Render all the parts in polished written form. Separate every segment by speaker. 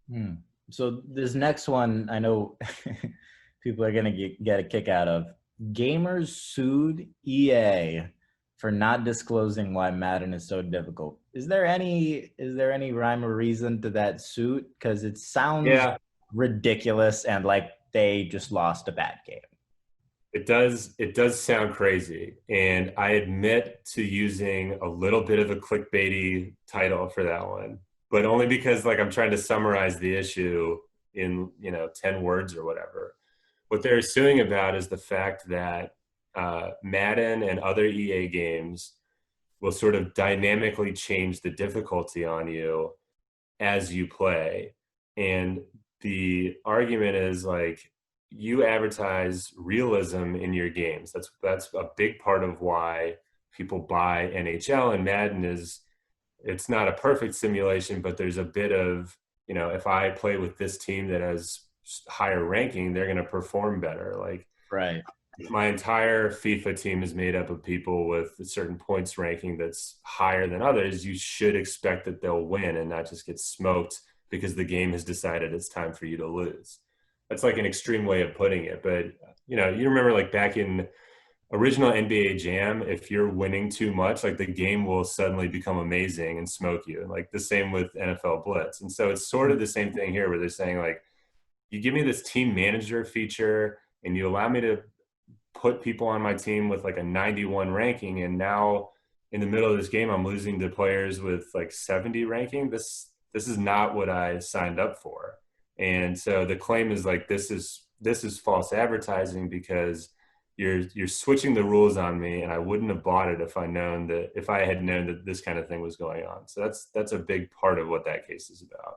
Speaker 1: Hmm. So this next one, I know people are gonna get a kick out of. Gamers sued EA for not disclosing why Madden is so difficult. Is there any rhyme or reason to that suit? Because it sounds
Speaker 2: Yeah,
Speaker 1: ridiculous and like they just lost a bad game.
Speaker 2: it does sound crazy. And I admit to using a little bit of a clickbaity title for that one, but only because like I'm trying to summarize the issue in, 10 words or whatever. What they're suing about is the fact that Madden and other EA games will sort of dynamically change the difficulty on you as you play. And the argument is like you advertise realism in your games. That's a big part of why people buy NHL and Madden is it's not a perfect simulation, but there's a bit of, if I play with this team that has higher ranking, they're going to perform better. Like
Speaker 1: Right.
Speaker 2: my entire FIFA team is made up of people with a certain points ranking that's higher than others. You should expect that they'll win and not just get smoked because the game has decided it's time for you to lose. That's like an extreme way of putting it. But, you remember like back in original NBA Jam, if you're winning too much, like the game will suddenly become amazing and smoke you. And like the same with NFL Blitz. And so it's sort of the same thing here where they're saying like, you give me this team manager feature and you allow me to put people on my team with like a 91 ranking, and now in the middle of this game I'm losing to players with like 70 ranking. This is not what I signed up for. And so the claim is like this is false advertising because you're switching the rules on me, and I wouldn't have bought it if I had known that this kind of thing was going on. So that's a big part of what that case is about.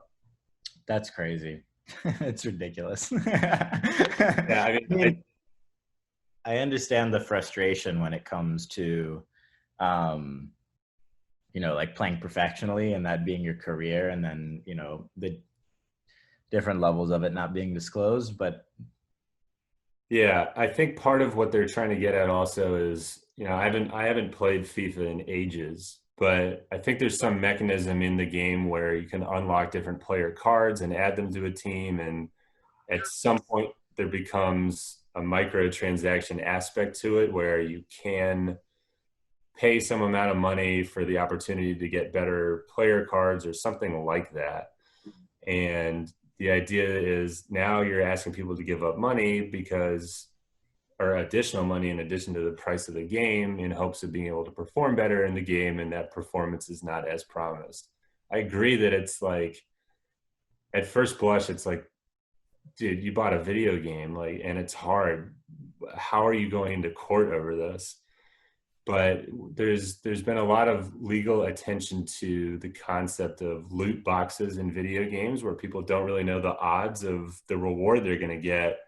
Speaker 1: That's crazy. It's ridiculous.
Speaker 2: Yeah, I
Speaker 1: I
Speaker 2: mean,
Speaker 1: mean, I understand the frustration when it comes to, um, like playing professionally and that being your career, and then the different levels of it not being disclosed. But
Speaker 2: yeah, I think part of what they're trying to get at also is, I haven't played FIFA in ages, but I think there's some mechanism in the game where you can unlock different player cards and add them to a team, and at some point there becomes a microtransaction aspect to it where you can pay some amount of money for the opportunity to get better player cards or something like that. And the idea is now you're asking people to give up money because or additional money in addition to the price of the game in hopes of being able to perform better in the game, and that performance is not as promised. I agree that it's like at first blush it's like, dude, you bought a video game, like, and it's hard. How are you going into court over this? But there's been a lot of legal attention to the concept of loot boxes in video games where people don't really know the odds of the reward they're going to get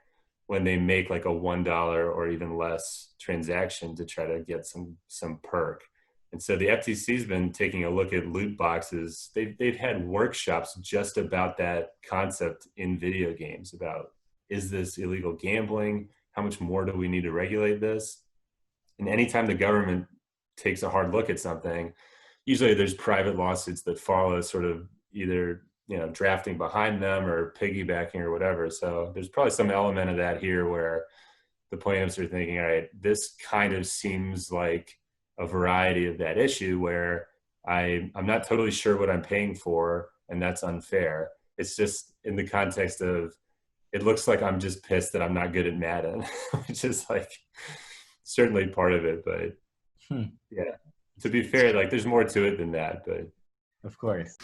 Speaker 2: when they make like a $1 or even less transaction to try to get some perk. And so the FTC's been taking a look at loot boxes. They've had workshops just about that concept in video games about, is this illegal gambling? How much more do we need to regulate this? And anytime the government takes a hard look at something, usually there's private lawsuits that follow, sort of either drafting behind them or piggybacking or whatever. So there's probably some element of that here where the plaintiffs are thinking, all right, this kind of seems like a variety of that issue where I'm not totally sure what I'm paying for, and that's unfair. It's just in the context of it looks like I'm just pissed that I'm not good at Madden, which is like certainly part of it. But
Speaker 1: hmm,
Speaker 2: yeah, to be fair, like there's more to it than that. But
Speaker 1: of course.